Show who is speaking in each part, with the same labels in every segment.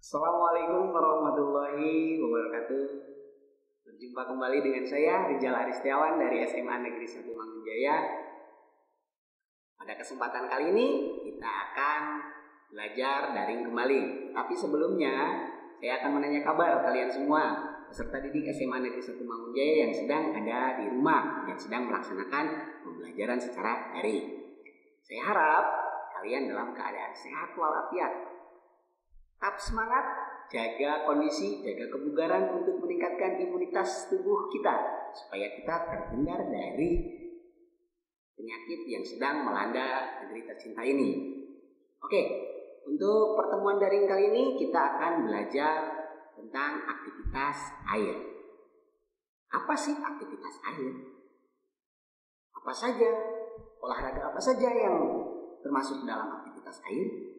Speaker 1: Assalamualaikum warahmatullahi wabarakatuh. Berjumpa kembali dengan saya Rijal Aristiawan dari SMA Negeri 1 Mangunjaya. Pada kesempatan kali ini kita akan belajar daring kembali. Tapi sebelumnya saya akan menanya kabar kalian semua peserta didik SMA Negeri 1 Mangunjaya yang sedang ada di rumah dan sedang melaksanakan pembelajaran secara daring. Saya harap kalian dalam keadaan sehat walafiat. Tetap semangat, jaga kondisi, jaga kebugaran untuk meningkatkan imunitas tubuh kita supaya kita terhindar dari penyakit yang sedang melanda negeri tercinta ini. Oke, untuk pertemuan daring kali ini kita akan belajar tentang aktivitas air. Apa sih aktivitas air? Apa saja? Olahraga apa saja yang termasuk dalam aktivitas air?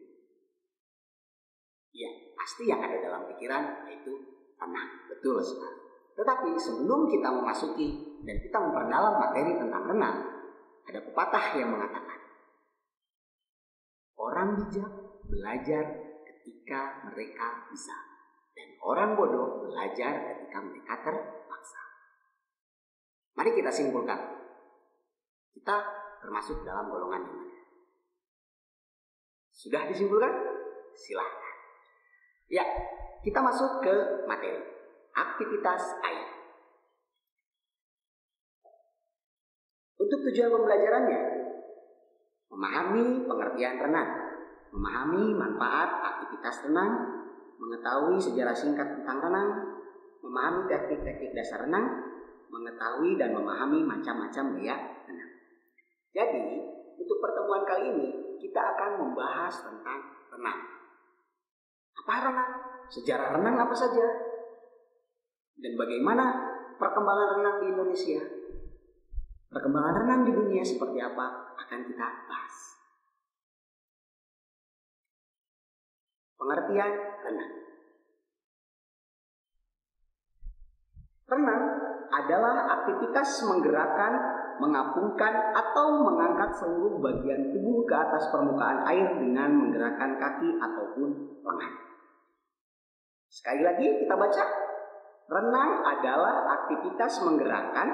Speaker 1: Ya, pasti yang ada dalam pikiran yaitu renang. Betul sekali. Tetapi sebelum kita memasuki dan kita memperdalam materi tentang renang, ada pepatah yang mengatakan, orang bijak belajar ketika mereka bisa, dan orang bodoh belajar ketika mereka terpaksa. Mari kita simpulkan, kita termasuk dalam golongan yang mana? Sudah disimpulkan? Silahkan. Ya, kita masuk ke materi aktivitas air. Untuk tujuan pembelajarannya, memahami pengertian renang, memahami manfaat aktivitas renang, mengetahui sejarah singkat tentang renang, memahami teknik-teknik dasar renang, mengetahui dan memahami macam-macam gaya renang. Jadi, untuk pertemuan kali ini kita akan membahas tentang renang. Apa renang? Sejarah renang apa saja? Dan bagaimana perkembangan renang di Indonesia? Perkembangan renang di dunia seperti apa? Akan kita bahas. Pengertian renang. Renang adalah aktivitas menggerakkan, mengapungkan, atau mengangkat seluruh bagian tubuh ke atas permukaan air dengan menggerakkan kaki ataupun lengan. Sekali lagi kita baca, renang adalah aktivitas menggerakkan,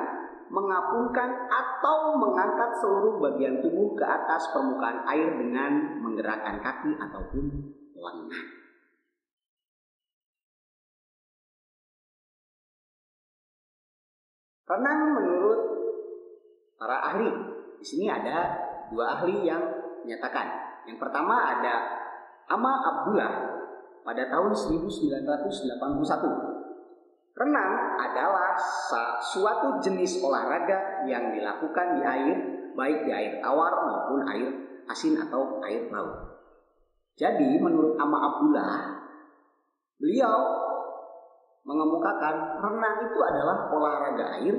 Speaker 1: mengapungkan, atau mengangkat seluruh bagian tubuh ke atas permukaan air dengan menggerakkan kaki ataupun lengan. Renang menurut para ahli, di sini ada dua ahli yang menyatakan. Yang pertama ada Ama Abdullah pada tahun 1981. Renang adalah suatu jenis olahraga yang dilakukan di air, baik di air tawar maupun air asin atau air laut. Jadi menurut Ama Abdullah, beliau mengemukakan renang itu adalah olahraga air,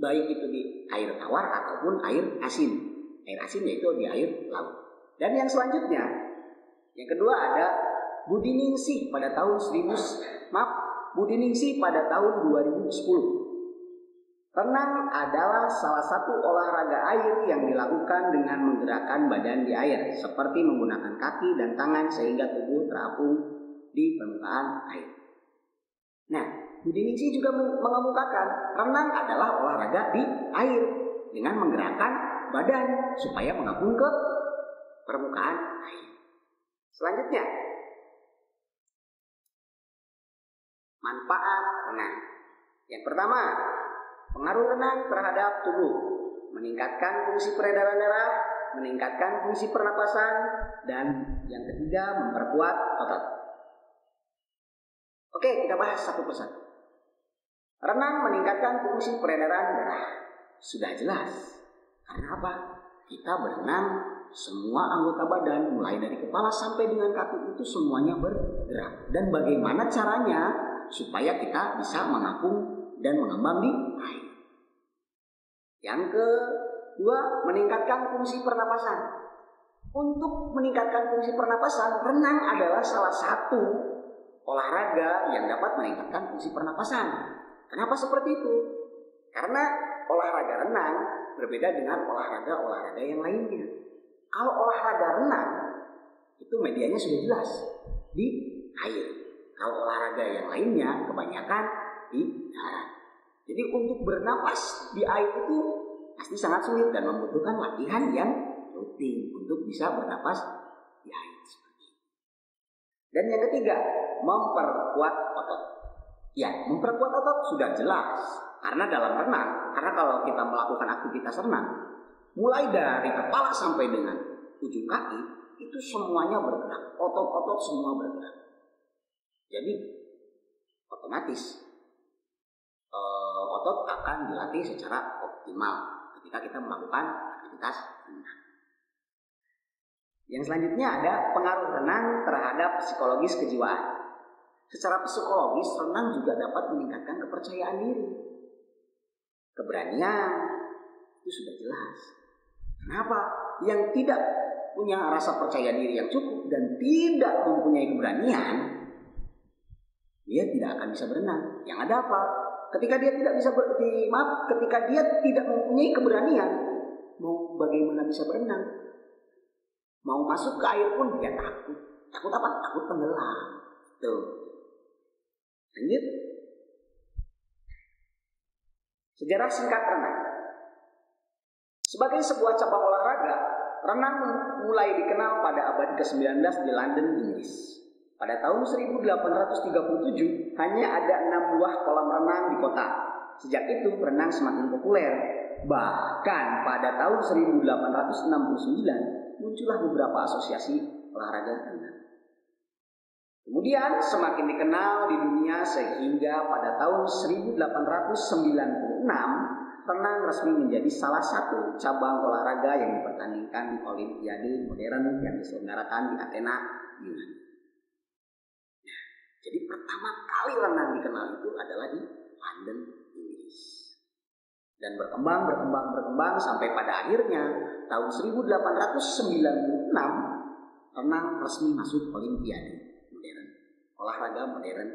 Speaker 1: baik itu di air tawar ataupun air asin. Air asin yaitu di air laut. Dan yang selanjutnya, yang kedua ada Budi Ningsih pada tahun 2010. Renang adalah salah satu olahraga air yang dilakukan dengan menggerakkan badan di air, seperti menggunakan kaki dan tangan sehingga tubuh terapung di permukaan air. Nah, Budi Ningsih juga mengemukakan renang adalah olahraga di air dengan menggerakkan badan supaya mengapung ke permukaan air. Selanjutnya, manfaat renang. Yang pertama, pengaruh renang terhadap tubuh, meningkatkan fungsi peredaran darah, meningkatkan fungsi pernapasan, dan yang ketiga memperkuat otot. Oke, kita bahas satu persatu. Renang meningkatkan fungsi peredaran darah. Sudah jelas. Karena apa? Kita berenang, semua anggota badan mulai dari kepala sampai dengan kaki itu semuanya bergerak. Dan bagaimana caranya supaya kita bisa mengapung dan mengembang di air. Yang kedua, meningkatkan fungsi pernapasan. Untuk meningkatkan fungsi pernapasan, renang adalah salah satu olahraga yang dapat meningkatkan fungsi pernapasan. Kenapa seperti itu? Karena olahraga renang berbeda dengan olahraga-olahraga yang lainnya. Kalau olahraga renang, itu medianya sudah jelas, di air. Kalau olahraga yang lainnya kebanyakan di darat. Jadi untuk bernapas di air itu pasti sangat sulit dan membutuhkan latihan yang rutin untuk bisa bernapas di air. Dan yang ketiga, memperkuat otot. Ya, memperkuat otot sudah jelas. Karena dalam renang, karena kalau kita melakukan aktivitas renang, mulai dari kepala sampai dengan ujung kaki, itu semuanya bergerak. Otot-otot semua bergerak. Jadi, otomatis otot akan dilatih secara optimal ketika kita melakukan aktivitas renang. Yang selanjutnya ada pengaruh renang terhadap psikologis kejiwaan. Secara psikologis, renang juga dapat meningkatkan kepercayaan diri. Keberanian, itu sudah jelas. Kenapa? Yang tidak punya rasa percaya diri yang cukup dan tidak mempunyai keberanian, dia tidak akan bisa berenang. Yang ada apa? Ketika dia tidak bisa ketika dia tidak mempunyai keberanian, mau bagaimana bisa berenang? Mau masuk ke air pun dia takut. Takut apa? Takut tenggelam. Tuh. Lanjut. Sejarah singkat renang. Sebagai sebuah cabang olahraga, renang mulai dikenal pada abad ke-19 di London, Inggris. Pada tahun 1837, hanya ada 6 buah kolam renang di kota. Sejak itu, renang semakin populer. Bahkan pada tahun 1869, muncullah beberapa asosiasi olahraga renang. Kemudian semakin dikenal di dunia sehingga pada tahun 1896 renang resmi menjadi salah satu cabang olahraga yang dipertandingkan di Olimpiade modern yang diselenggarakan di Athena, Yunani. Nah, jadi pertama kali renang dikenal itu adalah di London, Inggris. Dan berkembang sampai pada akhirnya tahun 1896 renang resmi masuk Olimpiade modern, olahraga modern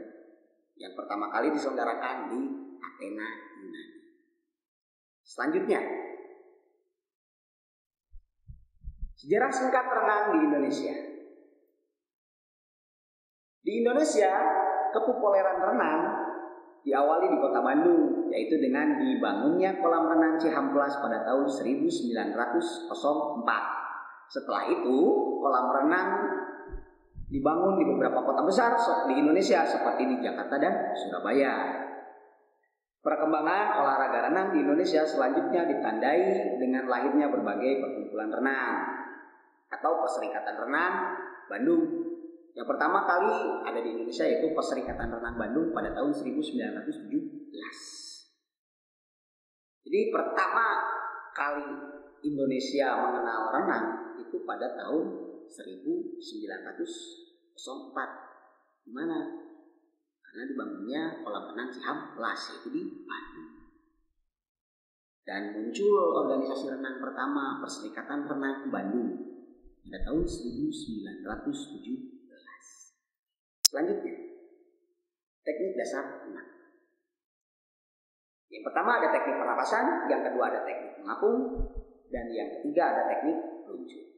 Speaker 1: yang pertama kali diselenggarakan di Athena, Yunani. Selanjutnya, sejarah singkat renang di Indonesia. Di Indonesia, kepopuleran renang diawali di kota Bandung, yaitu dengan dibangunnya kolam renang Cihampelas pada tahun 1904. Setelah itu, kolam renang dibangun di beberapa kota besar di Indonesia seperti di Jakarta dan Surabaya. Perkembangan olahraga renang di Indonesia selanjutnya ditandai dengan lahirnya berbagai perkumpulan renang atau Perserikatan Renang Bandung. Yang pertama kali ada di Indonesia yaitu Perserikatan Renang Bandung pada tahun 1917. Jadi pertama kali Indonesia mengenal renang itu pada tahun 1904. Di mana? Karena dibangunnya kolam renang Cihampelas yaitu di Bandung. Dan muncul organisasi renang pertama Perserikatan Renang Bandung pada tahun 1917. Selanjutnya, teknik dasar renang. Yang pertama ada teknik pernapasan, yang kedua ada teknik mengapung, dan yang ketiga ada teknik meluncur.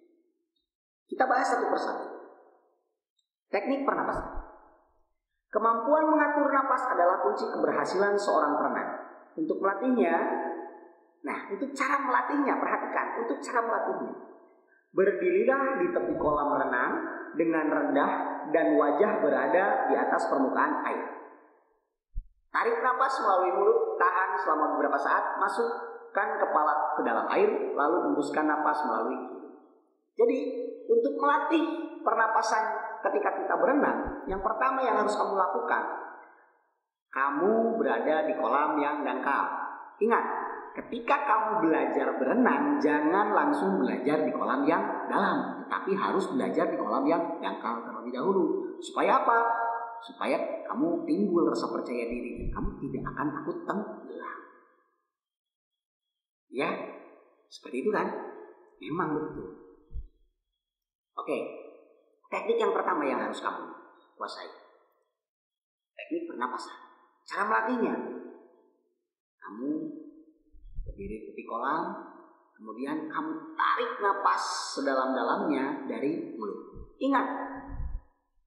Speaker 1: Kita bahas satu persatu. Teknik pernapasan. Kemampuan mengatur napas adalah kunci keberhasilan seorang perenang. Untuk melatihnya, untuk cara melatihnya, perhatikan, untuk cara melatihnya. Berdirilah di tepi kolam renang dengan rendah dan wajah berada di atas permukaan air. Tarik napas melalui mulut, tahan selama beberapa saat, masukkan kepala ke dalam air, lalu hembuskan napas melalui hidung. Jadi, untuk melatih pernapasan ketika kita berenang, yang pertama yang harus kamu lakukan, kamu berada di kolam yang dangkal. Ingat, ketika kamu belajar berenang, jangan langsung belajar di kolam yang dalam, tetapi harus belajar di kolam yang dangkal terlebih dahulu. Supaya apa? Supaya kamu timbul rasa percaya diri dan kamu tidak akan takut tenggelam. Ya, seperti itu kan? Memang betul. Oke, teknik yang pertama yang harus kamu kuasai, teknik pernapasan. Cara melatihnya, kamu berdiri di tepi kolam, kemudian kamu tarik napas sedalam-dalamnya dari mulut. Ingat,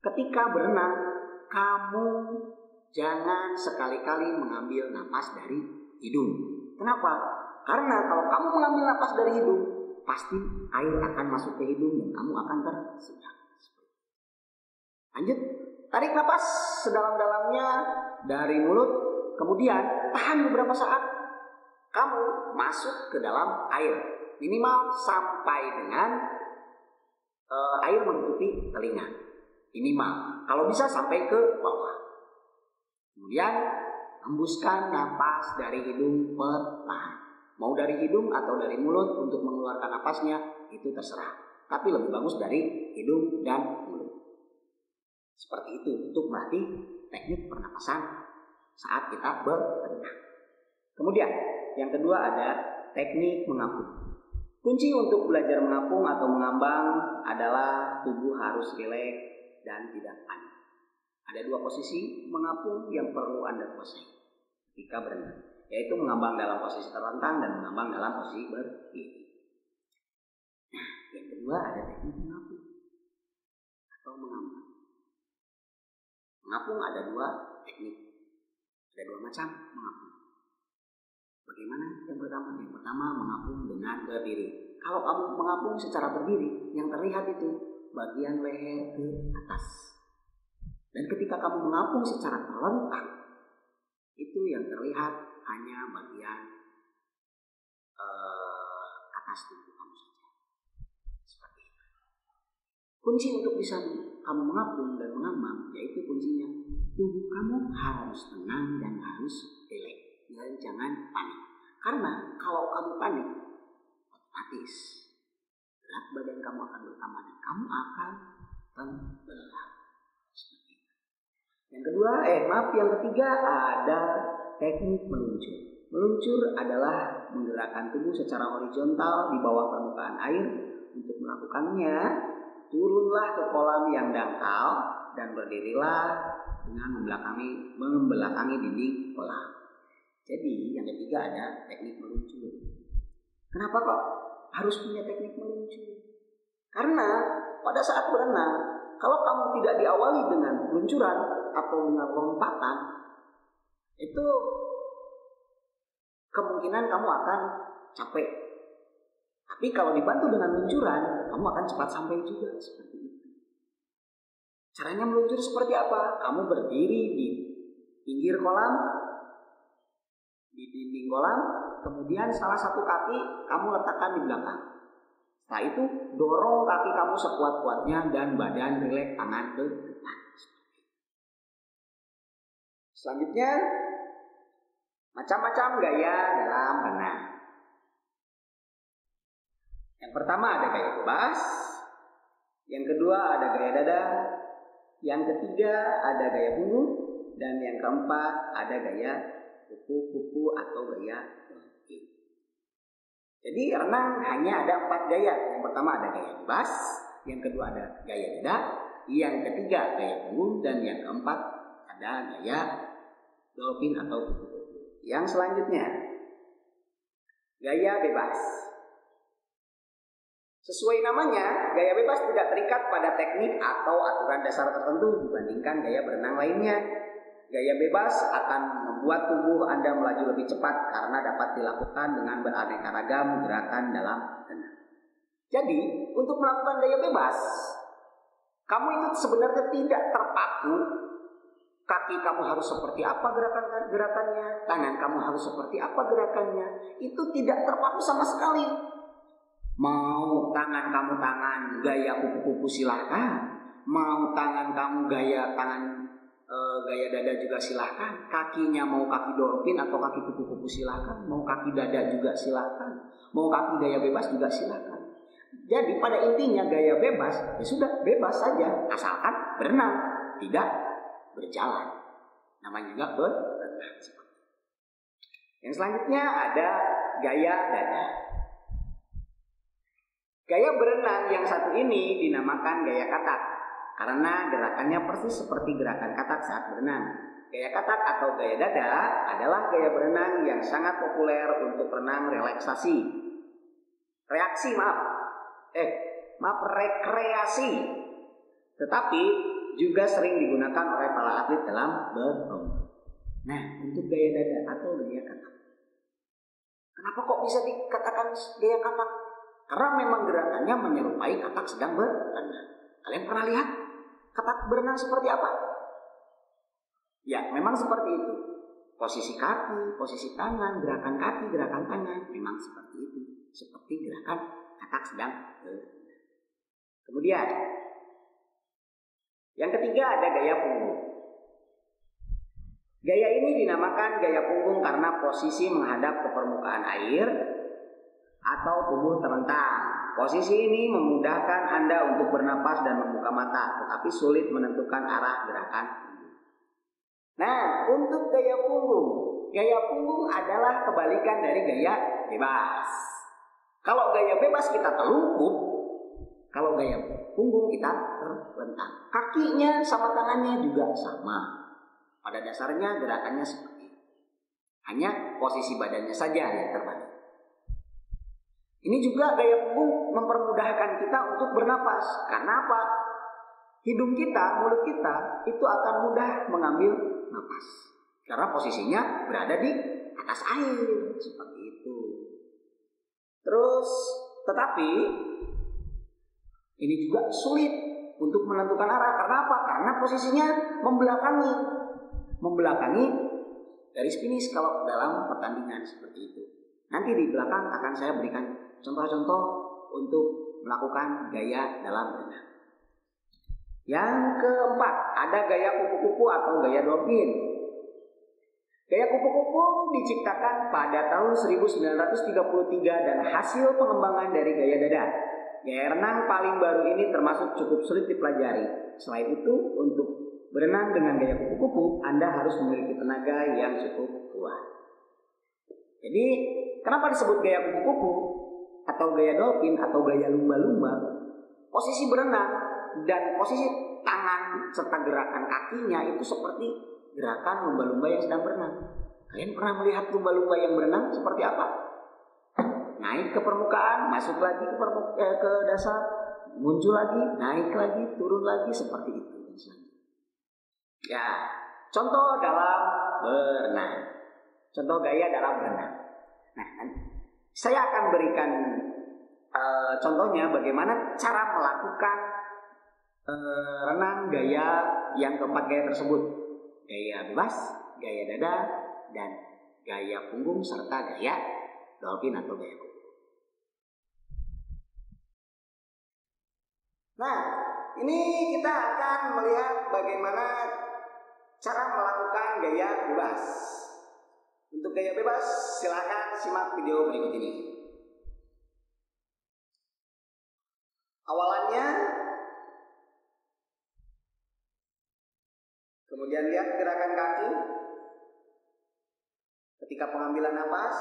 Speaker 1: ketika berenang, kamu jangan sekali-kali mengambil napas dari hidung. Kenapa? Karena kalau kamu mengambil napas dari hidung, pasti air akan masuk ke hidung dan kamu akan tersendat. Lanjut, tarik napas sedalam-dalamnya dari mulut, kemudian tahan beberapa saat. Kamu masuk ke dalam air, minimal sampai dengan air menutupi telinga. Minimal, kalau bisa sampai ke bawah. Kemudian hembuskan napas dari hidung perlahan. Mau dari hidung atau dari mulut untuk mengeluarkan napasnya itu terserah. Tapi lebih bagus dari hidung dan mulut. Seperti itu untuk melatih teknik pernapasan saat kita berenang. Kemudian yang kedua ada teknik mengapung. Kunci untuk belajar mengapung atau mengambang adalah tubuh harus rileks dan tidak panik. Ada dua posisi mengapung yang perlu Anda kuasai ketika berenang, yaitu mengambang dalam posisi terlentang dan mengambang dalam posisi berdiri. Nah, yang kedua ada teknik mengapung atau mengambang. Mengapung ada dua teknik, ada dua macam mengapung. Bagaimana yang pertama? Yang pertama mengapung dengan berdiri. Kalau kamu mengapung secara berdiri, yang terlihat itu bagian leher ke atas. Dan ketika kamu mengapung secara terlentang, itu yang terlihat hanya bagian atas tubuh kamu saja. Seperti itu. Kunci untuk bisa kamu mengapung dan mengambang, yaitu kuncinya tubuh kamu harus tenang dan harus rileks. Dan jangan panik. Karena kalau kamu panik, otomatis berat badan kamu akan bertambah dan kamu akan tenggelam. Yang kedua, yang ketiga ada teknik meluncur. Meluncur adalah menggerakkan tubuh secara horizontal di bawah permukaan air. Untuk melakukannya, turunlah ke kolam yang dangkal dan berdirilah dengan membelakangi dinding kolam. Jadi yang ketiga ada teknik meluncur. Kenapa kok harus punya teknik meluncur? Karena pada saat berenang, kalau kamu tidak diawali dengan luncuran atau dengan lompatan, itu kemungkinan kamu akan capek. Tapi kalau dibantu dengan luncuran, kamu akan cepat sampai juga. Seperti itu. Caranya meluncur seperti apa? Kamu berdiri di pinggir kolam, di dinding kolam, kemudian salah satu kaki kamu letakkan di belakang. Setelah itu dorong kaki kamu sekuat-kuatnya dan badan rileks, tangan ke depan. Selanjutnya, macam-macam gaya dalam berenang. Yang pertama ada gaya bebas, yang kedua ada gaya dada, yang ketiga ada gaya punggung, dan yang keempat ada gaya kupu-kupu atau gaya dolphin. Jadi renang hanya ada 4 gaya. Yang pertama ada gaya bebas, yang kedua ada gaya dada, yang ketiga gaya punggung, dan yang keempat ada gaya dolphin atau kupu-kupu. Yang selanjutnya gaya bebas. Sesuai namanya, gaya bebas tidak terikat pada teknik atau aturan dasar tertentu dibandingkan gaya berenang lainnya. Gaya bebas akan membuat tubuh Anda melaju lebih cepat karena dapat dilakukan dengan beraneka ragam gerakan dalam renang. Jadi, untuk melakukan gaya bebas, kamu itu sebenarnya tidak terpaku. Kaki kamu harus seperti apa gerakannya, tangan kamu harus seperti apa gerakannya. Itu tidak terpaku sama sekali. Mau tangan kamu gaya kupu-kupu silahkan. Mau tangan kamu gaya dada juga silahkan. Kakinya mau kaki dolphin atau kaki kupu-kupu silahkan. Mau kaki dada juga silahkan. Mau kaki gaya bebas juga silahkan. Jadi pada intinya gaya bebas ya sudah bebas saja, asalkan berenang, tidak berjalan. Namanya juga berenang. Yang selanjutnya ada gaya dada. Gaya berenang yang satu ini dinamakan gaya katak. Karena gerakannya persis seperti gerakan katak saat berenang. Gaya katak atau gaya dada adalah gaya berenang yang sangat populer untuk renang rekreasi. Tetapi juga sering digunakan oleh para atlet dalam berlomba. Nah, untuk gaya dada atau gaya katak, kenapa kok bisa dikatakan gaya katak? Karena memang gerakannya menyerupai katak sedang berenang. Kalian pernah lihat katak berenang seperti apa? Ya, memang seperti itu. Posisi kaki, posisi tangan, gerakan kaki, gerakan tangan, memang seperti itu. Seperti gerakan katak sedang berenang. Kemudian, yang ketiga ada gaya punggung. Gaya ini dinamakan gaya punggung karena posisi menghadap ke permukaan air atau tubuh terlentang. Posisi ini memudahkan Anda untuk bernapas dan membuka mata, tetapi sulit menentukan arah gerakan. Nah, untuk gaya punggung adalah kebalikan dari gaya bebas. Kalau gaya bebas kita telungkup, kalau gaya punggung kita terlentang. Kakinya sama tangannya juga sama. Pada dasarnya gerakannya seperti itu. Hanya posisi badannya saja yang terbalik. Ini juga gaya punggung mempermudahkan kita untuk bernapas. Karena apa? Hidung kita, mulut kita itu akan mudah mengambil napas. Karena posisinya berada di atas air. Seperti itu. Terus, tetapi ini juga sulit untuk menentukan arah. Karena apa? Karena posisinya membelakangi garis finish kalau dalam pertandingan seperti itu. Nanti di belakang akan saya berikan contoh-contoh untuk melakukan gaya dalam berenang. Yang keempat, ada gaya kupu-kupu atau gaya dolphin. Gaya kupu-kupu diciptakan pada tahun 1933 dan hasil pengembangan dari gaya dada. Gaya renang paling baru ini termasuk cukup sulit dipelajari. Selain itu, untuk berenang dengan gaya kupu-kupu, Anda harus memiliki tenaga yang cukup kuat. Jadi, kenapa disebut gaya kupu-kupu atau gaya dolphin atau gaya lumba-lumba? Posisi berenang dan posisi tangan serta gerakan kakinya itu seperti gerakan lumba-lumba yang sedang berenang. Kalian pernah melihat lumba-lumba yang berenang seperti apa? Naik ke permukaan, masuk lagi ke dasar, muncul lagi, naik lagi, turun lagi, seperti itu. Ya, contoh dalam berenang. Contoh gaya dalam berenang. Nah, saya akan berikan contohnya bagaimana cara melakukan renang gaya yang keempat gaya tersebut. Gaya bebas, gaya dada, dan gaya punggung serta gaya dolphin atau gaya kupu. Nah, ini kita akan melihat bagaimana cara melakukan gaya bebas. Untuk gaya bebas, silakan simak video berikut ini. Awalannya, kemudian lihat gerakan kaki ketika pengambilan napas,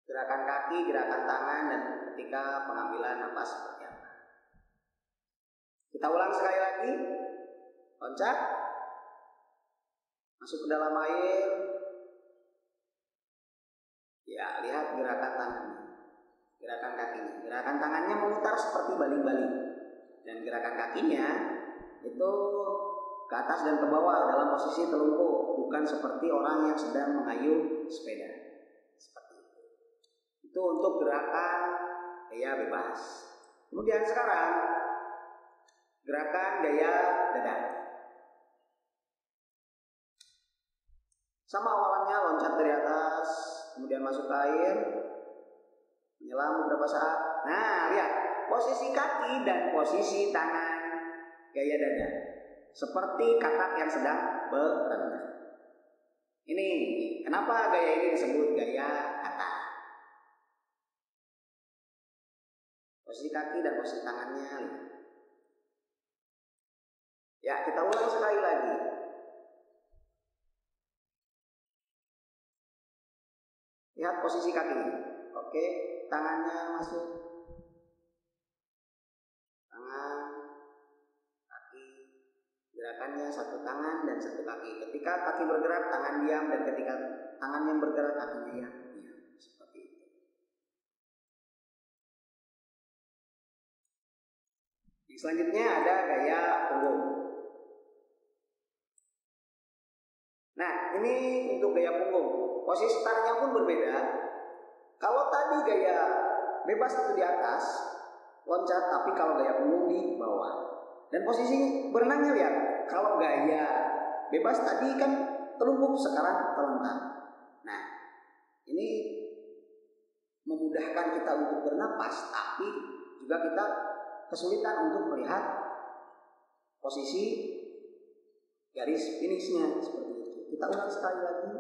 Speaker 1: gerakan kaki, gerakan tangan, dan ketika pengambilan napas seperti apa. Kita ulang sekali lagi. Loncat, masuk ke dalam air. Ya, lihat gerakan tangannya, gerakan kakinya. Gerakan tangannya memutar seperti baling-baling, dan gerakan kakinya itu ke atas dan ke bawah dalam posisi telungkup, bukan seperti orang yang sedang mengayuh sepeda. Seperti itu. Itu untuk gerakan gaya bebas. Kemudian sekarang gerakan gaya dada. Sama awalannya, loncat dari atas, kemudian masuk ke air, menyelam beberapa saat. Nah, lihat posisi kaki dan posisi tangan gaya dada seperti katak yang sedang berenang. Ini kenapa gaya ini disebut gaya katak? Posisi kaki dan posisi tangannya. Ya, kita ulang sekali lagi. Lihat posisi kakinya. Oke, tangannya masuk. Tangan, kaki. Gerakannya satu tangan dan satu kaki. Ketika kaki bergerak, tangan diam, dan ketika tangan yang bergerak, kakinya ya diam. Seperti itu. Selanjutnya ada gaya punggung. Nah, ini untuk gaya punggung. Posisi startnya pun berbeda. Kalau tadi gaya bebas itu di atas, loncat, tapi kalau gaya punggung di bawah. Dan posisi berenangnya lihat, kalau gaya bebas tadi kan terlungkup, sekarang terlentang. Nah, ini memudahkan kita untuk bernapas, tapi juga kita kesulitan untuk melihat posisi garis finishnya seperti itu. Kita ulang sekali lagi.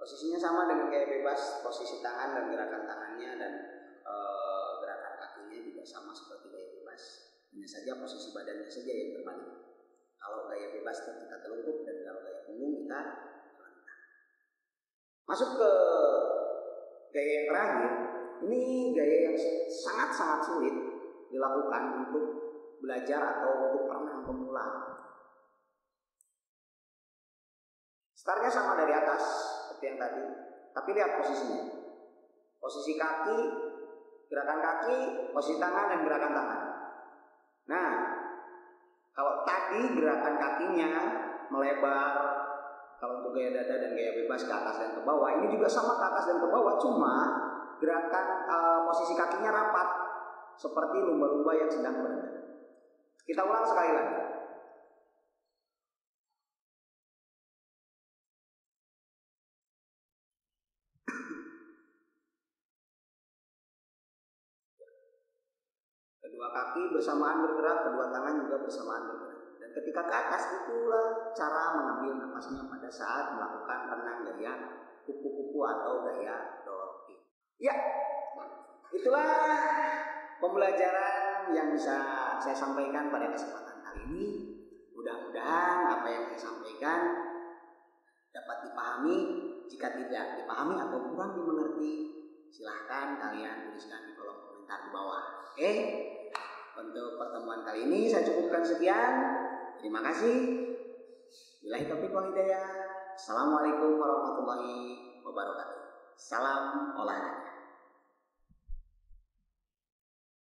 Speaker 1: Posisinya sama dengan gaya bebas, posisi tangan dan gerakan tangannya dan gerakan kakinya juga sama seperti gaya bebas. Hanya saja posisi badannya saja yang terbalik. Kalau gaya bebas kita telungkup dan kalau gaya punggung kita terlentang. Masuk ke gaya yang terakhir. Ini gaya yang sangat-sangat sulit dilakukan untuk belajar atau untuk perenang pemula. Startnya sama dari atas seperti yang tadi, tapi lihat posisinya. Posisi kaki, gerakan kaki, posisi tangan dan gerakan tangan. Nah, kalau tadi gerakan kakinya melebar, kalau untuk gaya dada dan gaya bebas ke atas dan ke bawah, ini juga sama ke atas dan ke bawah, cuma gerakan posisi kakinya rapat seperti lumba-lumba yang sedang berenang. Kita ulang sekali lagi. Kedua kaki bersamaan bergerak, kedua tangan juga bersamaan bergerak. Dan ketika ke atas, itulah cara mengambil napasnya pada saat melakukan renang gaya kupu-kupu atau gaya dolphin. Ya, itulah pembelajaran yang bisa saya sampaikan pada kesempatan kali ini. Mudah-mudahan apa yang saya sampaikan dapat dipahami. Jika tidak dipahami atau kurang dimengerti, silahkan kalian tuliskan di kolom komentar di bawah. Oke? Untuk pertemuan kali ini saya cukupkan sekian. Terima kasih. Billahi taufiq wal hidayah. Assalamualaikum warahmatullahi wabarakatuh. Salam olahraga.